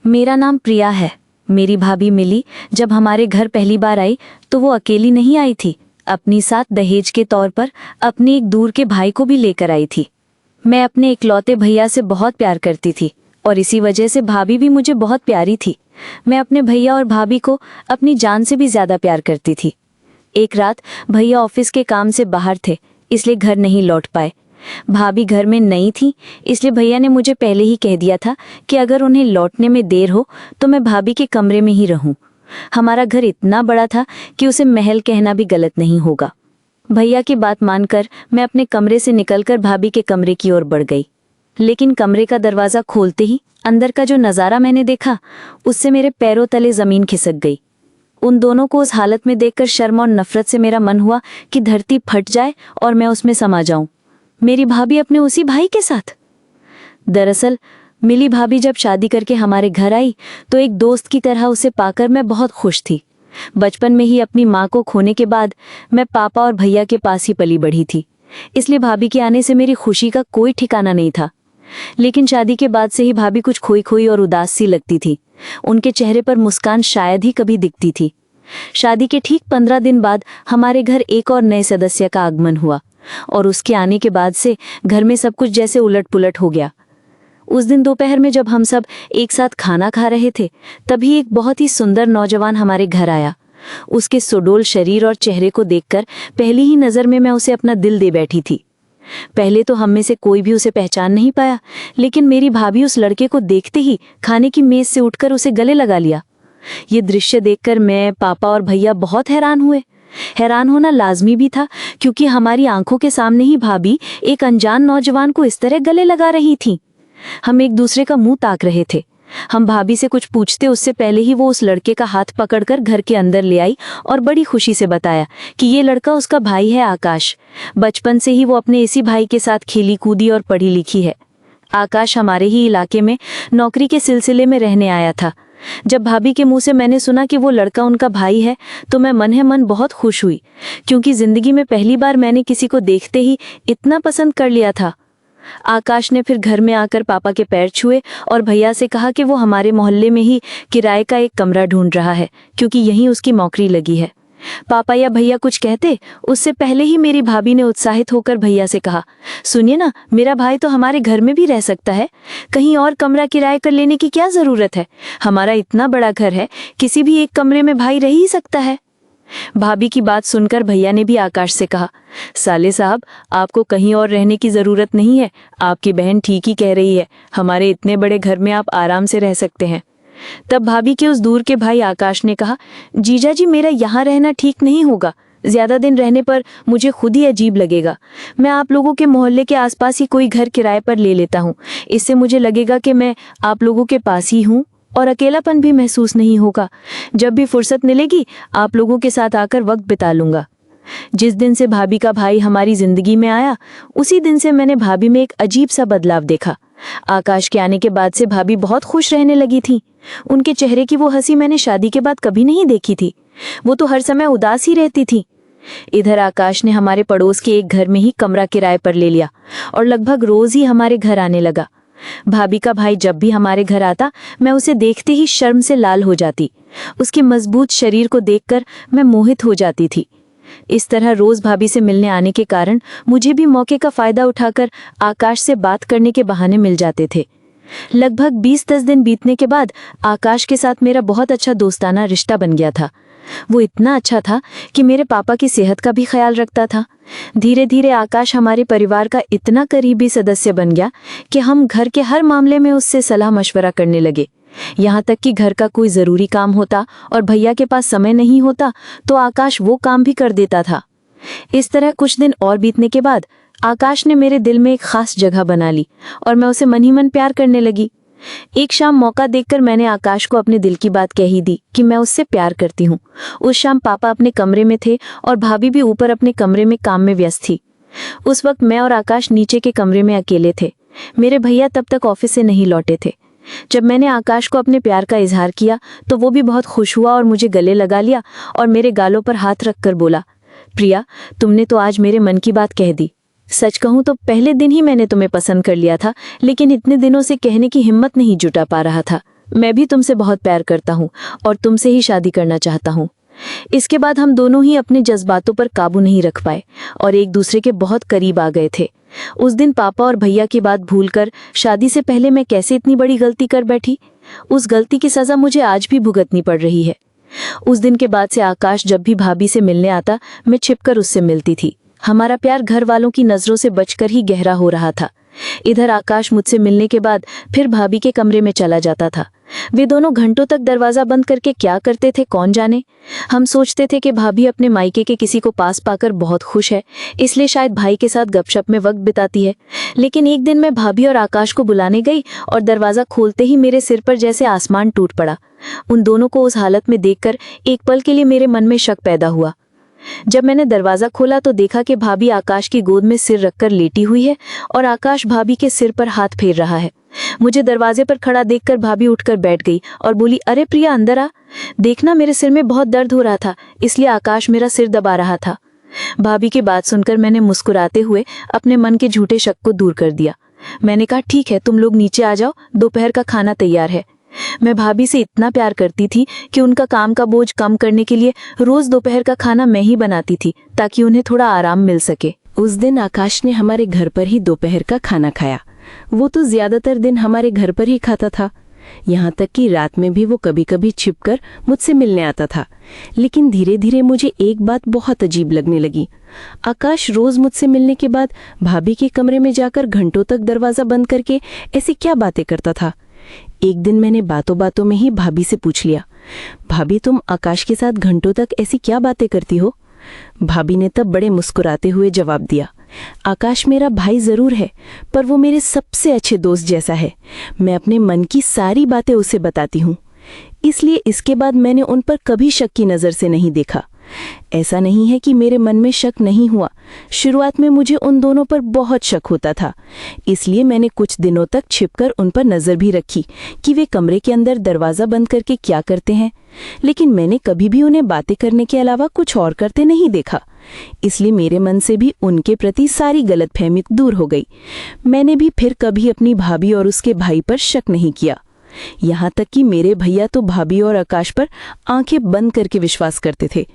मेरा नाम प्रिया है। मेरी भाभी मिली जब हमारे घर पहली बार आई तो वो अकेली नहीं आई थी, अपनी साथ दहेज के तौर पर अपने एक दूर के भाई को भी लेकर आई थी। मैं अपने इकलौते भैया से बहुत प्यार करती थी और इसी वजह से भाभी भी मुझे बहुत प्यारी थी। मैं अपने भैया और भाभी को अपनी जान से भी ज्यादा प्यार करती थी। एक रात भैया ऑफिस के काम से बाहर थे, इसलिए घर नहीं लौट पाए। भाभी घर में नहीं थी, इसलिए भैया ने मुझे पहले ही कह दिया था कि अगर उन्हें लौटने में देर हो तो मैं भाभी के कमरे में ही रहूं। हमारा घर इतना बड़ा था कि उसे महल कहना भी गलत नहीं होगा। भैया की बात मानकर मैं अपने कमरे से निकलकर भाभी के कमरे की ओर बढ़ गई, लेकिन कमरे का दरवाजा खोलते ही अंदर का जो नज़ारा मैंने देखा उससे मेरे पैरों तले जमीन खिसक गई। उन दोनों को उस हालत में देखकर शर्म और नफरत से मेरा मन हुआ कि धरती फट जाए और मैं उसमें समा जाऊं। मेरी भाभी अपने उसी भाई के साथ। दरअसल मिली भाभी जब शादी करके हमारे घर आई तो एक दोस्त की तरह उसे पाकर मैं बहुत खुश थी। बचपन में ही अपनी माँ को खोने के बाद मैं पापा और भैया के पास ही पली बढ़ी थी, इसलिए भाभी के आने से मेरी खुशी का कोई ठिकाना नहीं था। लेकिन शादी के बाद से ही भाभी कुछ खोई खोई और उदास सी लगती थी। उनके चेहरे पर मुस्कान शायद ही कभी दिखती थी। शादी के ठीक 15 दिन बाद हमारे घर एक और नए सदस्य का आगमन हुआ और उसके आने के बाद से घर में सब कुछ जैसे उलट पुलट हो गया। उस दिन दोपहर में जब हम सब एक साथ खाना खा रहे थे तभी एक बहुत ही सुंदर नौजवान हमारे घर आया। उसके सुडौल शरीर और चेहरे को देखकर पहली ही नज़र में मैं उसे अपना दिल दे बैठी थी। पहले तो हम में से कोई भी उसे पहचान नहीं पाया, लेकिन मेरी भाभी उस लड़के को देखते ही खाने की मेज से उठकर उसे गले लगा लिया। ये दृश्य देखकर मैं, पापा और भैया बहुत हैरान हुए। हैरान होना लाजमी भी था, क्योंकि हमारी आंखों के सामने ही भाभी एक अनजान नौजवान को इस तरह गले लगा रही थी। हम एक दूसरे का मुंह ताक रहे थे। हम भाभी से कुछ पूछते उससे पहले ही वो उस लड़के का हाथ पकड़कर घर के अंदर ले आई और बड़ी खुशी से बताया कि ये लड़का उसका भाई है आकाश। बचपन से ही वो अपने इसी भाई के साथ खेली कूदी और पढ़ी लिखी है। आकाश हमारे ही इलाके में नौकरी के सिलसिले में रहने आया था। जब भाभी के मुंह से मैंने सुना कि वो लड़का उनका भाई है तो मैं मन ही मन बहुत खुश हुई, क्योंकि जिंदगी में पहली बार मैंने किसी को देखते ही इतना पसंद कर लिया था। आकाश ने फिर घर में आकर पापा के पैर छुए और भैया से कहा कि वो हमारे मोहल्ले में ही किराए का एक कमरा ढूंढ रहा है, क्योंकि यहीं उसकी नौकरी लगी है। पापा या भैया कुछ कहते उससे पहले ही मेरी भाभी ने उत्साहित होकर भैया से कहा, सुनिए ना, मेरा भाई तो हमारे घर में भी रह सकता है। कहीं और कमरा किराए कर लेने की क्या जरूरत है? हमारा इतना बड़ा घर है, किसी भी एक कमरे में भाई रह ही सकता है। भाभी की बात सुनकर भैया ने भी आकाश से कहा, साले साहब, आपको कहीं और रहने की जरूरत नहीं है। आपकी बहन ठीक ही कह रही है, हमारे इतने बड़े घर में आप आराम से रह सकते हैं। तब भाभी के उस दूर के भाई आकाश ने कहा, जीजा जी, मेरा यहाँ रहना ठीक नहीं होगा। ज्यादा दिन रहने पर मुझे खुद ही अजीब लगेगा। मैं आप लोगों के मोहल्ले के आसपास ही कोई घर किराए पर ले लेता हूँ। इससे मुझे लगेगा कि मैं आप लोगों के पास ही हूँ और अकेलापन भी महसूस नहीं होगा। जब भी फुर्सत मिलेगी आप लोगों के साथ आकर वक्त बिता लूंगा। जिस दिन से भाभी का भाई हमारी जिंदगी में आया उसी दिन से मैंने भाभी में एक अजीब सा बदलाव देखा। आकाश के आने के बाद से भाभी बहुत खुश रहने लगी थी। उनके चेहरे की वो हंसी मैंने शादी के बाद कभी नहीं देखी थी। वो तो हर समय उदास ही रहती थी। इधर आकाश ने हमारे पड़ोस के एक घर में ही कमरा किराए पर ले लिया और लगभग रोज ही हमारे घर आने लगा। भाभी का भाई जब भी हमारे घर आता मैं उसे देखते ही शर्म से लाल हो जाती। उसके मजबूत शरीर को देखकर मैं मोहित हो जाती थी। इस तरह रोज भाभी से मिलने आने के कारण मुझे भी मौके का फायदा उठाकर आकाश से बात करने के बहाने मिल जाते थे। लगभग 20-10 दिन बीतने के बाद आकाश के साथ मेरा बहुत अच्छा दोस्ताना रिश्ता बन गया था। वो इतना अच्छा था कि मेरे पापा की सेहत का भी ख्याल रखता था। धीरे धीरे आकाश हमारे परिवार का इतना करीबी सदस्य बन गया कि हम घर के हर मामले में उससे सलाह मशवरा करने लगे। यहाँ तक कि घर का कोई ज़रूरी काम होता और भैया के पास समय नहीं होता तो आकाश वो काम भी कर देता था। इस तरह कुछ दिन और बीतने के बाद आकाश ने मेरे दिल में एक खास जगह बना ली और मैं उसे मन ही मन प्यार करने लगी। एक शाम मौका देखकर मैंने आकाश को अपने दिल की बात कह ही दी कि मैं उससे प्यार करती हूँ। उस शाम पापा अपने कमरे में थे और भाभी भी ऊपर अपने कमरे में काम में व्यस्त थी। उस वक्त मैं और आकाश नीचे के कमरे में अकेले थे। मेरे भैया तब तक ऑफिस से नहीं लौटे थे। जब मैंने आकाश को अपने प्यार का इजहार किया तो वो भी बहुत खुश हुआ और मुझे गले लगा लिया और मेरे गालों पर हाथ रखकर बोला, प्रिया, तुमने तो आज मेरे मन की बात कह दी। सच कहूँ तो पहले दिन ही मैंने तुम्हें पसंद कर लिया था, लेकिन इतने दिनों से कहने की हिम्मत नहीं जुटा पा रहा था। मैं भी तुमसे बहुत प्यार करता हूँ और तुमसे ही शादी करना चाहता हूँ। इसके बाद हम दोनों ही अपने जज्बातों पर काबू नहीं रख पाए और एक दूसरे के बहुत करीब आ गए थे। उस दिन पापा और भैया की बात भूलकर शादी से पहले मैं कैसे इतनी बड़ी गलती कर बैठी। उस गलती की सजा मुझे आज भी भुगतनी पड़ रही है। उस दिन के बाद से आकाश जब भी भाभी से मिलने आता, मैं छिपकर उससे मिलती थी। हमारा प्यार घर वालों की नजरों से बचकर ही गहरा हो रहा था। इधर आकाश मुझसे मिलने के बाद फिर भाभी के कमरे में चला जाता था। वे दोनों घंटों तक दरवाजा बंद करके क्या करते थे कौन जाने। हम सोचते थे कि भाभी अपने मायके के किसी को पास पाकर बहुत खुश है, इसलिए शायद भाई के साथ गपशप में वक्त बिताती है। लेकिन एक दिन मैं भाभी और आकाश को बुलाने गई और दरवाजा खोलते ही मेरे सिर पर जैसे आसमान टूट पड़ा। उन दोनों को उस हालत में देखकर एक पल के लिए मेरे मन में शक पैदा हुआ। जब मैंने दरवाजा खोला तो देखा कि भाभी आकाश की गोद में सिर रखकर लेटी हुई है और आकाश भाभी के सिर पर हाथ फेर रहा है। मुझे दरवाजे पर खड़ा देखकर भाभी उठकर बैठ गई और बोली, अरे प्रिया अंदर आ, देखना मेरे सिर में बहुत दर्द हो रहा था, इसलिए आकाश मेरा सिर दबा रहा था। भाभी की बात सुनकर मैंने मुस्कुराते हुए अपने मन के झूठे शक को दूर कर दिया। मैंने कहा, ठीक है, तुम लोग नीचे आ जाओ, दोपहर का खाना तैयार है। मैं भाभी से इतना प्यार करती थी कि उनका काम का बोझ कम करने के लिए रोज दोपहर का खाना मैं ही बनाती थी ताकि उन्हें थोड़ा आराम मिल सके। उस दिन आकाश ने हमारे घर पर ही दोपहर का खाना खाया। वो तो ज्यादातर दिन हमारे घर पर ही खाता था, यहाँ तक कि रात में भी वो कभी कभी छिपकर मुझसे मिलने आता था। लेकिन धीरे धीरे मुझे एक बात बहुत अजीब लगने लगी। आकाश रोज मुझसे मिलने के बाद भाभी के कमरे में जाकर घंटों तक दरवाजा बंद करके ऐसी क्या बातें करता था। एक दिन मैंने बातों बातों में ही भाभी से पूछ लिया, भाभी तुम आकाश के साथ घंटों तक ऐसी क्या बातें करती हो? भाभी ने तब बड़े मुस्कुराते हुए जवाब दिया, आकाश मेरा भाई जरूर है, पर वो मेरे सबसे अच्छे दोस्त जैसा है। मैं अपने मन की सारी बातें उसे बताती हूँ, इसलिए इसके बाद मैंने उन पर कभी शक की नज़र से नहीं देखा। ऐसा नहीं है कि मेरे मन में शक नहीं हुआ, शुरुआत में मुझे उन दोनों पर बहुत शक होता था, इसलिए मैंने कुछ दिनों तक छिपकर उन पर नज़र भी रखी कि वे कमरे के अंदर दरवाज़ा बंद करके क्या करते हैं। लेकिन मैंने कभी भी उन्हें बातें करने के अलावा कुछ और करते नहीं देखा, इसलिए मेरे मन से भी उनके प्रति सारी गलतफहमी दूर हो गई। मैंने भी फिर कभी अपनी भाभी और उसके भाई पर शक नहीं किया। यहाँ तक कि मेरे भैया तो भाभी और आकाश पर आंखें बंद करके विश्वास करते थे।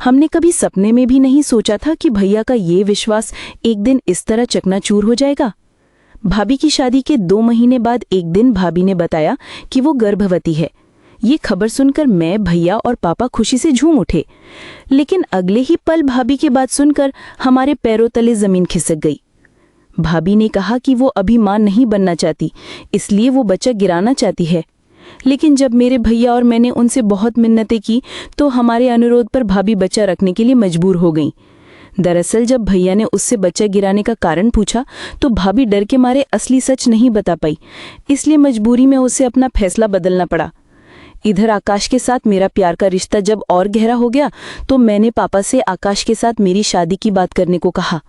हमने कभी सपने में भी नहीं सोचा था कि भैया का ये विश्वास एक दिन इस तरह चकनाचूर हो जाएगा। भाभी की शादी के 2 महीने बाद एक दिन भाभी ने बताया कि वो गर्भवती है। ये खबर सुनकर मैं, भैया और पापा खुशी से झूम उठे। लेकिन अगले ही पल भाभी की बात सुनकर हमारे पैरों तले जमीन खिसक गई। भाभी ने कहा कि वो अभी मां नहीं बनना चाहती, इसलिए वो बच्चा गिराना चाहती है। लेकिन जब मेरे भैया और मैंने उनसे बहुत मिन्नतें की तो हमारे अनुरोध पर भाभी बच्चा रखने के लिए मजबूर हो गई। दरअसल जब भैया ने उससे बच्चा गिराने का कारण पूछा तो भाभी डर के मारे असली सच नहीं बता पाई, इसलिए मजबूरी में उसे अपना फैसला बदलना पड़ा। इधर आकाश के साथ मेरा प्यार का रिश्ता जब और गहरा हो गया तो मैंने पापा से आकाश के साथ मेरी शादी की बात करने को कहा।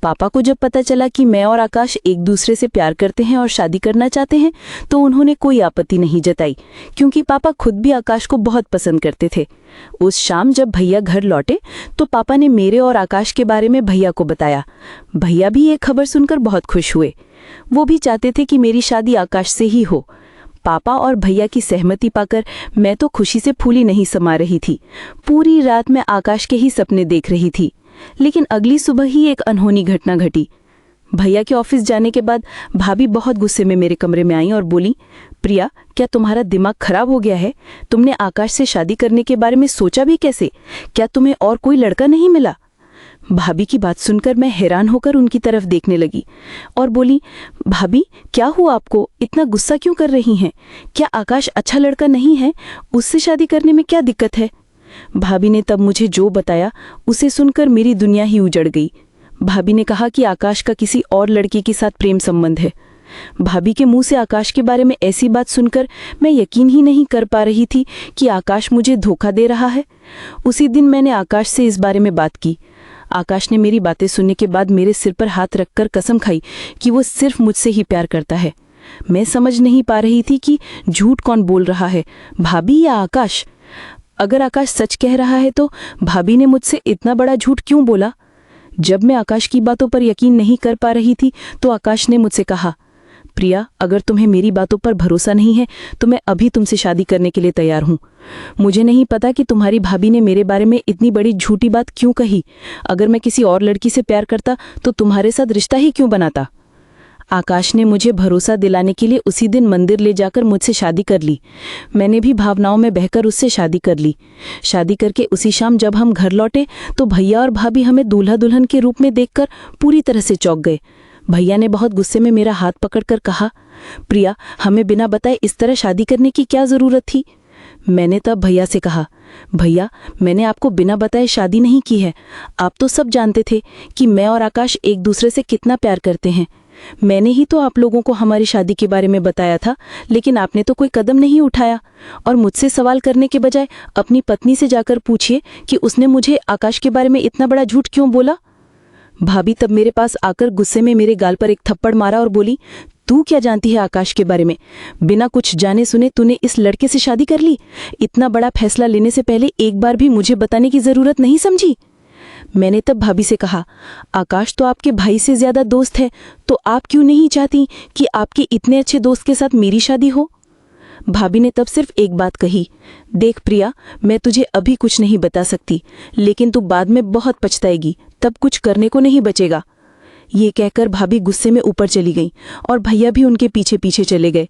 पापा को जब पता चला कि मैं और आकाश एक दूसरे से प्यार करते हैं और शादी करना चाहते हैं तो उन्होंने कोई आपत्ति नहीं जताई, क्योंकि पापा खुद भी आकाश को बहुत पसंद करते थे। उस शाम जब भैया घर लौटे तो पापा ने मेरे और आकाश के बारे में भैया को बताया। भैया भी ये खबर सुनकर बहुत खुश हुए। वो भी चाहते थे कि मेरी शादी आकाश से ही हो। पापा और भैया की सहमति पाकर मैं तो खुशी से फूली नहीं समा रही थी। पूरी रात मैं आकाश के ही सपने देख रही थी। लेकिन अगली सुबह ही एक अनहोनी घटना घटी। भैया के ऑफिस जाने के बाद भाभी बहुत गुस्से में मेरे कमरे में आई और बोली, प्रिया क्या तुम्हारा दिमाग खराब हो गया है? तुमने आकाश से शादी करने के बारे में सोचा भी कैसे? क्या तुम्हें और कोई लड़का नहीं मिला? भाभी की बात सुनकर मैं हैरान होकर उनकी तरफ देखने लगी और बोली, भाभी क्या हुआ आपको? इतना गुस्सा क्यों कर रही हैं? क्या आकाश अच्छा लड़का नहीं है? उससे शादी करने में क्या दिक्कत है? भाभी ने तब मुझे जो बताया उसे सुनकर मेरी दुनिया ही उजड़ गई। भाभी ने कहा कि आकाश का किसी और लड़के के साथ प्रेम संबंध है। भाभी के मुंह से आकाश के बारे में ऐसी बात सुनकर मैं यकीन ही नहीं कर पा रही थी कि आकाश मुझे धोखा दे रहा है। उसी दिन मैंने आकाश से इस बारे में बात की। आकाश ने मेरी बातें सुनने के बाद मेरे सिर पर हाथ रखकर कसम खाई कि वो सिर्फ मुझसे ही प्यार करता है। मैं समझ नहीं पा रही थी कि झूठ कौन बोल रहा है, भाभी या आकाश। अगर आकाश सच कह रहा है तो भाभी ने मुझसे इतना बड़ा झूठ क्यों बोला? जब मैं आकाश की बातों पर यकीन नहीं कर पा रही थी तो आकाश ने मुझसे कहा, प्रिया, अगर तुम्हें मेरी बातों पर भरोसा नहीं है तो मैं अभी तुमसे शादी करने के लिए तैयार हूँ। मुझे नहीं पता कि तुम्हारी भाभी ने मेरे बारे में इतनी बड़ी झूठी बात क्यों कही। अगर मैं किसी और लड़की से प्यार करता तो तुम्हारे साथ रिश्ता ही क्यों बनाता। आकाश ने मुझे भरोसा दिलाने के लिए उसी दिन मंदिर ले जाकर मुझसे शादी कर ली। मैंने भी भावनाओं में बहकर उससे शादी कर ली। शादी करके उसी शाम जब हम घर लौटे तो भैया और भाभी हमें दूल्हा दुल्हन के रूप में देखकर पूरी तरह से चौंक गए। भैया ने बहुत गुस्से में मेरा हाथ पकड़कर कहा, प्रिया, हमें बिना बताए इस तरह शादी करने की क्या जरूरत थी। मैंने तब भैया से कहा, भैया, मैंने आपको बिना बताए शादी नहीं की है। आप तो सब जानते थे कि मैं और आकाश एक दूसरे से कितना प्यार करते हैं। मैंने ही तो आप लोगों को हमारी शादी के बारे में बताया था, लेकिन आपने तो कोई कदम नहीं उठाया। और मुझसे सवाल करने के बजाय अपनी पत्नी से जाकर पूछिए कि उसने मुझे आकाश के बारे में इतना बड़ा झूठ क्यों बोला। भाभी तब मेरे पास आकर गुस्से में मेरे गाल पर एक थप्पड़ मारा और बोली, तू क्या जानती है आकाश के बारे में? बिना कुछ जाने सुने तूने इस लड़के से शादी कर ली। इतना बड़ा फैसला लेने से पहले एक बार भी मुझे बताने की जरूरत नहीं समझी। मैंने तब भाभी से कहा, आकाश तो आपके भाई से ज्यादा दोस्त है, तो आप क्यों नहीं चाहती कि आपके इतने अच्छे दोस्त के साथ मेरी शादी हो। भाभी ने तब सिर्फ एक बात कही, देख प्रिया, मैं तुझे अभी कुछ नहीं बता सकती, लेकिन तू बाद में बहुत पछताएगी, तब कुछ करने को नहीं बचेगा। ये कहकर भाभी गुस्से में ऊपर चली गई और भैया भी उनके पीछे पीछे चले गए।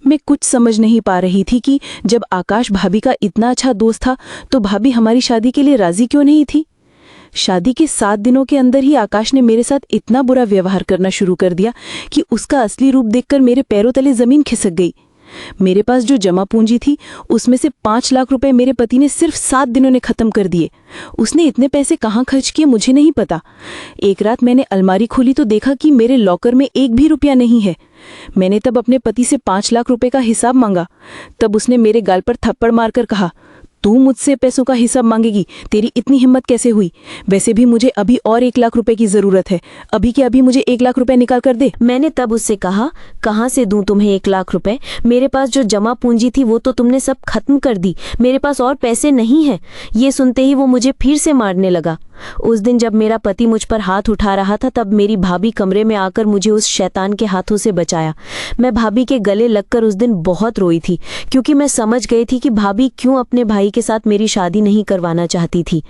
मैं कुछ समझ नहीं पा रही थी कि जब आकाश भाभी का इतना अच्छा दोस्त था तो भाभी हमारी शादी के लिए राजी क्यों नहीं थी। शादी के 7 दिनों के अंदर ही आकाश ने मेरे साथ इतना बुरा व्यवहार करना शुरू कर दिया कि उसका असली रूप देखकर मेरे पैरों तले जमीन खिसक गई। मेरे पास जो जमा पूंजी थी उसमें से 5 लाख रुपए मेरे पति ने सिर्फ 7 दिनों ने खत्म कर दिए। उसने इतने पैसे कहाँ खर्च किए मुझे नहीं पता। एक रात मैंने अलमारी खोली तो देखा कि मेरे लॉकर में 1 भी रुपया नहीं है। मैंने तब अपने पति से 5 लाख रुपए का हिसाब मांगा। तब उसने मेरे गाल पर थप्पड़ मारकर कहा, तू मुझसे पैसों का हिसाब मांगेगी? तेरी इतनी हिम्मत कैसे हुई? वैसे भी मुझे अभी और 1 लाख रुपए की जरूरत है। अभी के अभी मुझे 1 लाख रुपए निकाल कर दे। मैंने तब उससे कहा, कहाँ से दूं तुम्हें 1 लाख रुपए? मेरे पास जो जमा पूंजी थी वो तो तुमने सब खत्म कर दी। मेरे पास और पैसे नहीं हैं। ये सुनते ही वो मुझे फिर से मारने लगा। उस दिन जब मेरा पति मुझ पर हाथ उठा रहा था तब मेरी भाभी कमरे में आकर मुझे उस शैतान के हाथों से बचाया। मैं भाभी के गले लगकर उस दिन बहुत रोई थी, क्योंकि मैं समझ गई थी कि भाभी क्यों अपने भाई के साथ मेरी शादी नहीं करवाना चाहती थी।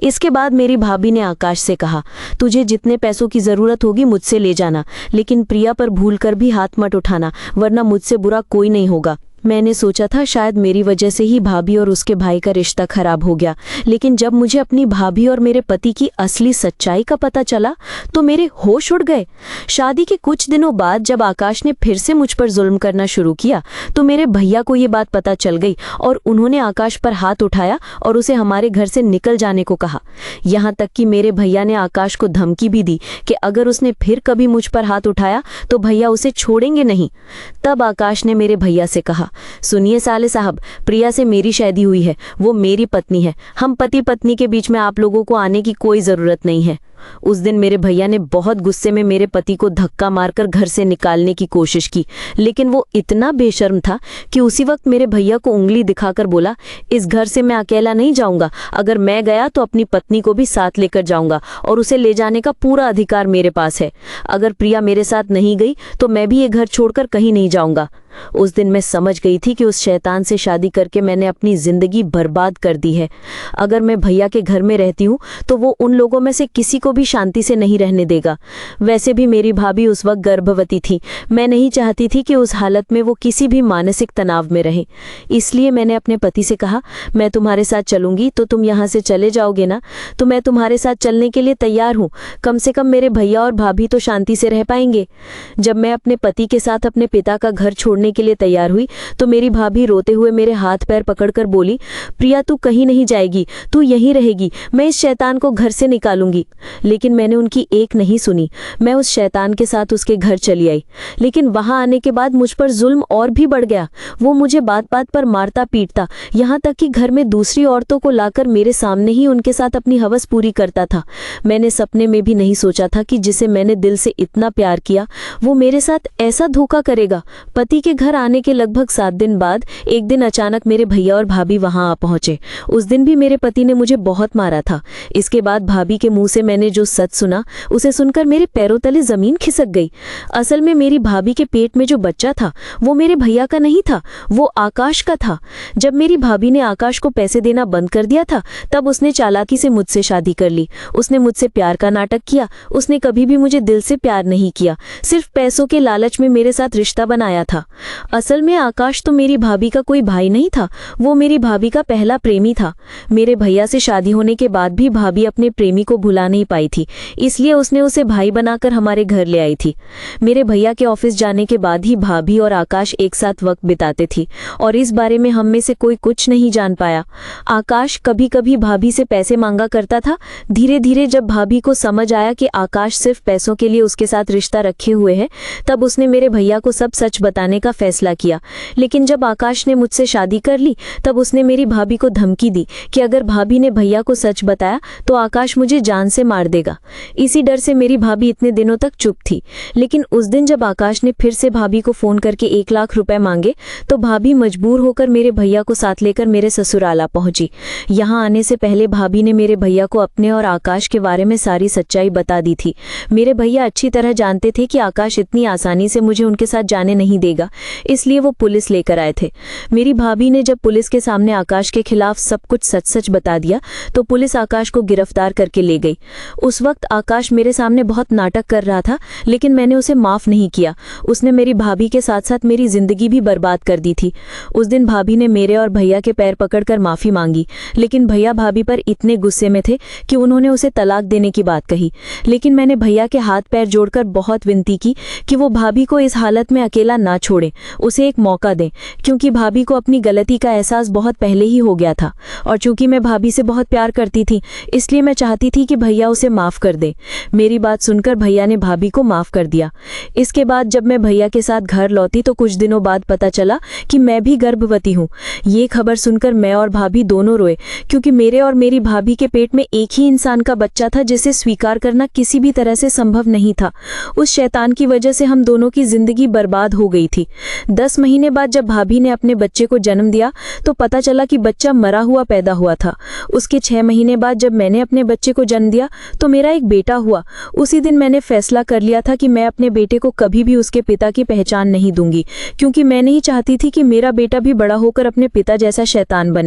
इसके बाद मेरी भाभी ने आकाश से कहा, तुझे जितने पैसों की जरूरत होगी मुझसे ले जाना, लेकिन प्रिया पर भूलकर भी हाथ मत उठाना, वरना मुझसे बुरा कोई नहीं होगा। मैंने सोचा था शायद मेरी वजह से ही भाभी और उसके भाई का रिश्ता खराब हो गया, लेकिन जब मुझे अपनी भाभी और मेरे पति की असली सच्चाई का पता चला तो मेरे होश उड़ गए। शादी के कुछ दिनों बाद जब आकाश ने फिर से मुझ पर जुल्म करना शुरू किया तो मेरे भैया को ये बात पता चल गई और उन्होंने आकाश पर हाथ उठाया और उसे हमारे घर से निकल जाने को कहा। यहाँ तक कि मेरे भैया ने आकाश को धमकी भी दी कि अगर उसने फिर कभी मुझ पर हाथ उठाया तो भैया उसे छोड़ेंगे नहीं। तब आकाश ने मेरे भैया से कहा, सुनिए साले साहब, प्रिया से मेरी शादी हुई है, वो मेरी पत्नी है। हम पति पत्नी के बीच में आप लोगों को आने की कोई जरूरत नहीं है। उस दिन मेरे भैया ने बहुत गुस्से में मेरे पति को धक्का मारकर घर से निकालने की कोशिश की, लेकिन वो इतना बेशर्म था कि उसी वक्त मेरे भैया को उंगली दिखाकर बोला, इस घर से मैं अकेला नहीं जाऊंगा। अगर मैं गया तो अपनी पत्नी को भी साथ लेकर जाऊंगा और उसे ले जाने का पूरा अधिकार मेरे पास है। अगर प्रिया मेरे साथ नहीं गई तो मैं भी ये घर छोड़कर कहीं नहीं जाऊंगा। उस दिन मैं समझ गई थी कि उस शैतान से शादी करके मैंने अपनी जिंदगी बर्बाद कर दी है। अगर मैं भैया के घर में रहती हूँ तो वो उन लोगों में से किसी को भी शांति से नहीं रहने देगा। वैसे भी मेरी भाभी उस वक्त गर्भवती थी। मैं नहीं चाहती थी कि उस हालत में वो किसी भी मानसिक तनाव में रहे। इसलिए मैंने अपने पति से कहा, मैं तुम्हारे साथ चलूंगी तो तुम यहाँ से चले जाओगे ना? तो मैं तुम्हारे साथ चलने के लिए तैयार हूँ। कम से कम मेरे भैया और भाभी तो शांति से रह पाएंगे। जब मैं अपने पति के साथ अपने पिता का घर छोड़ने के लिए तैयार हुई तो मेरी भाभी रोते हुए मेरे हाथ पैर पकड़कर बोली, प्रिया तू कहीं नहीं जाएगी, तू यहीं रहेगी। मैं इस शैतान को घर से निकालूंगी। लेकिन मैंने उनकी एक नहीं सुनी। मैं उस शैतान के साथ उसके घर चली आई। लेकिन वहां आने के बाद मुझ पर जुल्म और भी बढ़ गया। वो मुझे बात बात पर मारता पीटता, यहाँ तक कि घर में दूसरी औरतों को लाकर मेरे सामने ही उनके साथ अपनी हवस पूरी करता था। मैंने सपने में भी नहीं सोचा था कि जिसे मैंने दिल से इतना प्यार किया वो मेरे साथ ऐसा धोखा करेगा। पति के घर आने के लगभग 7 दिन बाद एक दिन अचानक मेरे भैया और भाभी वहां आ पहुंचे। उस दिन भी मेरे पति ने मुझे बहुत मारा था। इसके बाद भाभी के मुंह से मैंने जो सच सुना उसे सुनकर मेरे पैरों तले जमीन खिसक गई। असल में मेरी भाभी के पेट में जो बच्चा था वो मेरे भैया का नहीं था, वो आकाश का था। जब मेरी भाभी ने आकाश को पैसे देना बंद कर दिया था तब उसने चालाकी से मुझसे शादी कर ली। उसने मुझसे प्यार का नाटक किया। उसने कभी भी मुझे दिल से प्यार नहीं किया, सिर्फ पैसों के लालच में मेरे साथ रिश्ता बनाया था। असल में आकाश तो मेरी भाभी का कोई भाई नहीं था, वो मेरी भाभी का पहला प्रेमी था। मेरे भैया से शादी होने के बाद भी भाभी अपने प्रेमी को भुला नहीं पाई थी, इसलिए उसने उसे भाई बनाकर हमारे घर ले आई थी। मेरे भैया के ऑफिस जाने के बाद ही भाभी और आकाश एक साथ वक्त बिताते थे और इस बारे में हम में से कोई कुछ नहीं जान पाया। आकाश कभी कभी भाभी से पैसे मांगा करता था। धीरे धीरे जब भाभी को समझ आया कि आकाश सिर्फ पैसों के लिए उसके साथ रिश्ता रखे हुए है, तब उसने मेरे भैया को सब सच बताने का फैसला किया। लेकिन जब आकाश ने मुझसे शादी कर ली तब उसने मेरी भाभी को धमकी दी कि अगर भाभी ने भैया को सच बताया तो आकाश मुझे जान से मार देगा। इसी डर से मेरी भाभी इतने दिनों तक चुप थी। लेकिन उस दिन जब आकाश ने फिर से भाभी को फोन करके 1 लाख रुपए मांगे तो भाभी मजबूर होकर मेरे भैया को साथ लेकर मेरे ससुराला पहुंची। यहाँ आने से पहले भाभी ने मेरे भैया को अपने और आकाश के बारे में सारी सच्चाई बता दी थी। मेरे भैया अच्छी तरह जानते थे कि आकाश इतनी आसानी से मुझे उनके साथ जाने नहीं देगा, इसलिए वो पुलिस लेकर आए थे। मेरी भाभी ने जब पुलिस के सामने आकाश के खिलाफ सब कुछ सच सच बता दिया तो पुलिस आकाश को गिरफ्तार करके ले गई। उस वक्त आकाश मेरे सामने बहुत नाटक कर रहा था, लेकिन मैंने उसे माफ नहीं किया। उसने मेरी भाभी के साथ साथ मेरी जिंदगी भी बर्बाद कर दी थी। उस दिन भाभी ने मेरे और भैया के पैर पकड़कर माफी मांगी, लेकिन भैया भाभी पर इतने गुस्से में थे कि उन्होंने उसे तलाक देने की बात कही। लेकिन मैंने भैया के हाथ पैर जोड़कर बहुत विनती की कि वो भाभी को इस हालत में अकेला ना छोड़े, उसे एक मौका दें, क्योंकि भाभी को अपनी गलती का एहसास बहुत पहले ही हो गया था। और चूंकि मैं भाभी से बहुत प्यार करती थी इसलिए मैं चाहती थी कि भैया उसे माफ कर दे। मेरी बात सुनकर भैया ने भाभी को माफ कर दिया। इसके बाद जब मैं भैया के साथ घर लौटी तो कुछ दिनों बाद पता चला कि मैं भी गर्भवती हूँ। ये खबर सुनकर मैं और भाभी दोनों रोए, क्योंकि मेरे और मेरी भाभी के पेट में एक ही इंसान का बच्चा था जिसे स्वीकार करना किसी भी तरह से संभव नहीं था। उस शैतान की वजह से हम दोनों की जिंदगी बर्बाद हो गई थी। 10 महीने बाद जब भाभी ने अपने बच्चे को जन्म दिया तो पता चला कि बच्चा मरा हुआ पैदा हुआ था। उसके 6 महीने बाद जब मैंने अपने बच्चे को जन्म दिया तो मेरा एक बेटा हुआ। उसी दिन मैंने फैसला कर लिया था कि मैं अपने बेटे को कभी भी उसके पिता की पहचान नहीं दूंगी, क्योंकि मैं नहीं चाहती थी कि मेरा बेटा भी बड़ा होकर अपने पिता जैसा शैतान बने।